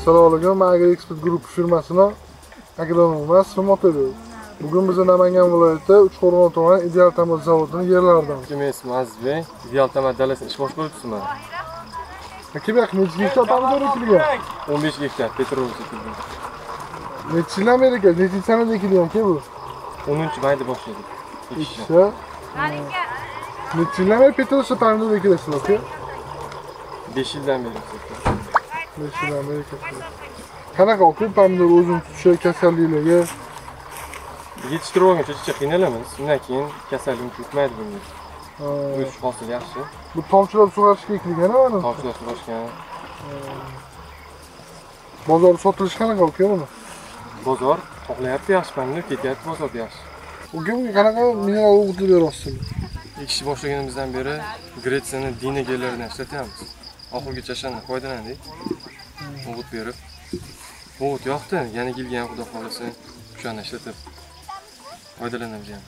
Assalomu alaykum. Men Agri Expert Group firmasining agronomi Ismim Otabek. Bugun biz Namangan viloyati Uchqo'rg'on tumani Ideal Tamat zavodining yerlaridamiz. Men ismim Azizbek. Ideal Tamat dalasini ish bosh bo'libsizmi? Aka, bu yoq necha gektar pomidor ekilgan? 15 gektar petrol ekilgan. Necha yildan beri ekan? Necha sanada ekilgan aka bu? 10-mayda boshladik. Ekishni. Necha yildan beri petrol pomidor ekilasizlar aka? 5 yildan beri. 5 yildan beri ekilasizlar. Qanaqa aka pomidor o'zini tutishi, kasalliklarga? Yetishtirib olguncha juda qiynalamiz. Undan keyin kasallik yuqmaydi bunga. O'sish hosili yaxshi. Bu tomchilab sug'orishga ekilgan-a mana? Tomchilab sug'orishgan. Bozor sotilishi qanaqa aka buni? Bozor xohlayapti yaxshi pomidor, ketyapti bozorda yaxshi. Uga qanaqa mineral o'g'itib beryapsiz? Ekishni boshlaganimizdan beri Gretsiyani dinagelaridan ishlatyapmiz. Oxirgacha o'shandan foydalandik. O'g'it berib. O'g'it yoqdi, yana kelgan xudo xolasa o'shani ishlatib foydalanamiz ham.